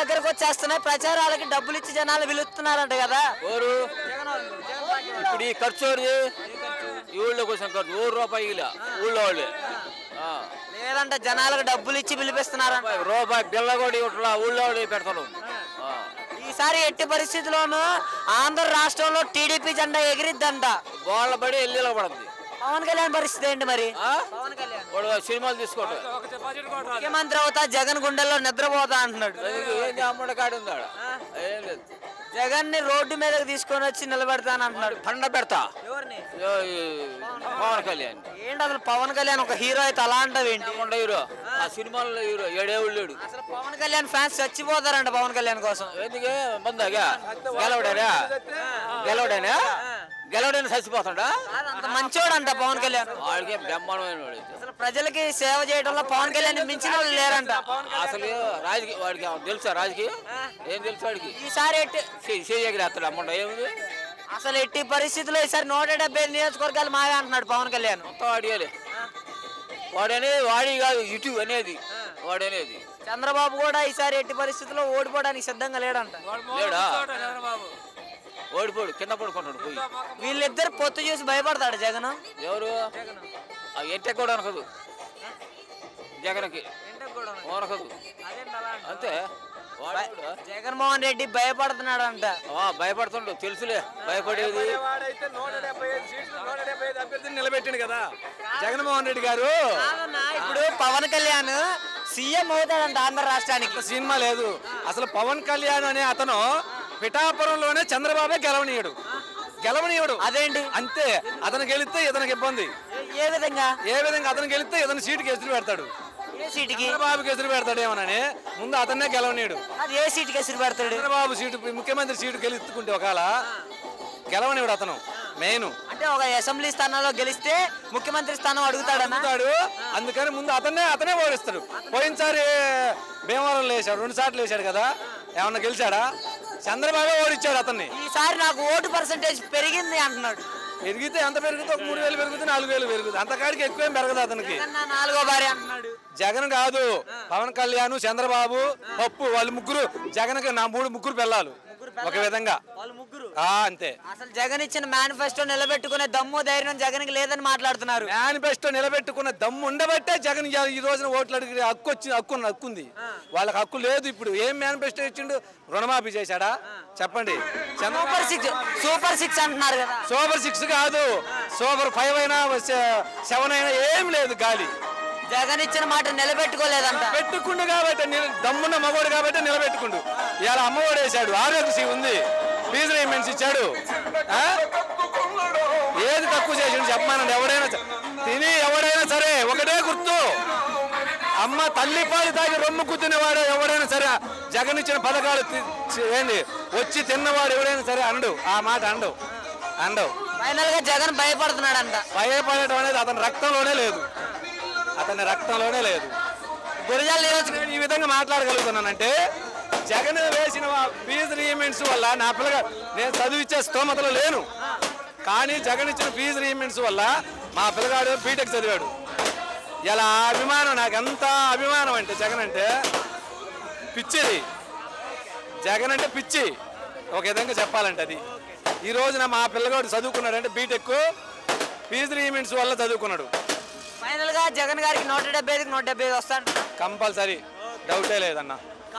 దగ్గరకు వచ్చేస్తున్నాయి, ప్రచారాలకి డబ్బులు ఇచ్చి జనాలు పిలుస్తున్నారంట కదా. ఇప్పుడు ఈ ఖర్చు ఈ ఊళ్ళో కోసం ఖర్చు ₹1 ఊళ్ళో వాళ్ళే లేదంటే జనాలకు డబ్బులు ఇచ్చి పిలిపిస్తున్నారంట. రూపాయి బిల్ల కూడా ఇవ్వట్లా, ఊళ్ళో వాళ్ళు పెడతారు. ఈసారి ఎట్టి పరిస్థితుల్లోనూ ఆంధ్ర రాష్ట్రంలో టీడీపీ జెండా ఎగిరిద్దంట. వాళ్ళ బడి ఎల్లీలో పడుతుంది. పవన్ కళ్యాణ్ పరిస్థితి ఏంటి మరి? వాడు సినిమాలు తీసుకోవటం, ముఖ్యమంత్రి అవుతా జగన్ గుండెల్లో నిద్రపోతా అంటున్నాడు. అమ్మడి కాడి ఉంది ఆడ, ఏం లేదు. జగన్ ని రోడ్డు మీదకి తీసుకొని వచ్చి నిలబెడతాను అంటున్నాడు. పండ పెడతా పవన్ కళ్యాణ్. ఏంటి అసలు పవన్ కళ్యాణ్ ఒక హీరో అయితే అలా అంటావేంటి? హీరో ఆ సినిమాలో హీరో ఏడేవుళ్ళాడు. అసలు పవన్ కళ్యాణ్ ఫ్యాన్స్ చచ్చిపోతారంట పవన్ కళ్యాణ్ కోసం. ఎందుకే మందాగా గెలవడేనా చచ్చిపోతాడా? అంత మంచోడంట పవన్ కళ్యాణ్. వాడికి బ్రహ్మాండమైన వాడు. అసలు ప్రజలకి సేవ చేయడంలో పవన్ కళ్యాణ్ మించిన వాళ్ళు లేరంట. అసలు రాజకీయ వాడికి తెలుసా? రాజకీయం ఏం తెలుసు వాడికి? ఈసారి చేయగలేస్తాడు అమ్మంట ఏముంది. అసలు ఎట్టి పరిస్థితుల్లో ఈసారి 175 నియోజకవర్గాలు మావే అంటున్నాడు పవన్ కళ్యాణ్. మొత్తం వాడియాలి. వాడనేది వాడి కాదు, ఇటు అనేది వాడనేది. చంద్రబాబు కూడా ఈసారి ఎట్టి పరిస్థితుల్లో ఓడిపోవడానికి సిద్ధంగా లేడంట. లేడా? ఓడిపోడు, కింద పడుకుంటాడు పోయి. వీళ్ళిద్దరు పొత్తు చూసి భయపడతాడు జగన్. ఎవరు? ఎంటెక్ కూడా అనకదు జగన్కి, అనకదు అంతే. జగన్మోహన్ రెడ్డి భయపడుతున్నాడు అంట. భయపడుతుండు, తెలుసులే భయపడేది. నిలబెట్టిండు కదా జగన్మోహన్ రెడ్డి గారు. ఇప్పుడు పవన్ కళ్యాణ్ సీఎం అవుతాడంట ఆంధ్ర రాష్ట్రానికి. సినిమా లేదు అసలు. పవన్ కళ్యాణ్ అనే అతను పిఠాపురంలోనే చంద్రబాబే గెలవనీయుడు. అదేంటి? అంతే. అతను గెలిస్తే ఇతనికి ఇబ్బంది. ఏ విధంగా? అతను గెలిస్తే ఇతను సీటుకి ఎదురు పెడతాడు. ఏ సీటుకి? చంద్రబాబుకి ఎదురు పెడతాడేమోనని ముందు అతన్నే గెలవనీయుడు. అది ఏ సీటుకి ఎదురు పెడతాడు? చంద్రబాబు సీటు, ముఖ్యమంత్రి సీటు గెలుచుకుంటే ఒకవేళ గెలవనీయుడు అతను మెయిన్. అంటే ఒక అసెంబ్లీ స్థానంలో గెలిస్తే ముఖ్యమంత్రి స్థానం అడుగుతాడు. అందుకని ముందు అతనే ఓడిస్తాడు. పోయినసారి భీమవరంలో వేశాడు, 2 సార్లు వేశాడు కదా. ఏమన్నా గెలిచాడా? చంద్రబాబే ఓడిచ్చాడు అతన్ని. ఈసారి నాకు ఓటు పర్సెంటేజ్ పెరిగింది అంటున్నాడు. పెరిగితే ఎంత పెరుగుతుంది? 3,000 పెరుగుతుంది, 4,000 పెరుగుతుంది. అంతకాడికి ఎక్కువేం పెరగదు అతనికి. 4వ భార్య అంటున్నాడు. జగన్ కాదు, పవన్ కళ్యాణ్, చంద్రబాబు, పప్పు, వాళ్ళు ముగ్గురు. జగన్కి నా ముగ్గురు పిల్లలు ఒక విధంగా. అంతే. అసలు జగన్ ఇచ్చిన మేనిఫెస్టో నిలబెట్టుకునే దమ్ము ధైర్యం జగన్ కి లేదని మాట్లాడుతున్నారు. మేనిఫెస్టో నిలబెట్టుకున్న దమ్ము ఉండబట్టే జగన్ ఈ రోజున ఓట్లు అడిగి హక్కుంది. వాళ్ళకి హక్కు లేదు. ఇప్పుడు ఏం మేనిఫెస్టో ఇచ్చిండు? రుణమాఫీ చేశాడా చెప్పండి? సూపర్ 6 అంటున్నారు కదా. సూపర్ 6 కాదు, సూపర్ 5 అయినా 7 అయినా ఏం లేదు, గాలి. జగన్ ఇచ్చిన మాట నిలబెట్టుకోలేదంట. పెట్టుకుండు కాబట్టి, దమ్మున్న మగోడు కాబట్టి నిలబెట్టుకుండు. ఇవాళ అమ్మఒడి వేశాడు, ఆరోగ్యశ్రీ ఉంది, ఫీజు రీమెంట్స్ ఇచ్చాడు. ఏది తక్కువ చేసిండు చెప్పమానండి. ఎవడైనా సరే ఒకటే గుర్తు, అమ్మ తల్లిపాలు తాగి రొమ్ము కుత్తినవాడు ఎవడైనా సరే జగన్ ఇచ్చిన పథకాలు ఏంది వచ్చి తిన్నవాడు ఎవడైనా సరే అనడు, ఆ మాట అనడు. ఫైనల్ గా జగన్ భయపడుతున్నాడంట. భయపడటం అనేది అతని రక్తంలోనే లేదు. గురజాల నియోజకవర్గం ఈ విధంగా మాట్లాడగలుగుతున్నానంటే జగన్ వేసిన ఫీజు రీమెంట్స్ వల్ల నా పిల్లగా నేను చదివిచ్చే స్తోమతలో లేను. కానీ జగన్ ఇచ్చిన ఫీజు రీమెంట్స్ వల్ల మా పిల్లగాడు బీటెక్ చదివాడు. ఇలా అభిమానం, నాకు ఎంత అభిమానం అంటే జగన్ అంటే పిచ్చిది. జగన్ అంటే పిచ్చి ఒక విధంగా చెప్పాలంటే. అది ఈ రోజున మా పిల్లగాడు చదువుకున్నాడంటే బీటెక్ ఫీజు రీమెంట్స్ వల్ల చదువుకున్నాడు. ఫైనల్ గా జగన్ గారికి 175కి 175 వస్తాడు కంపల్సరీ, డౌటే లేదన్నా.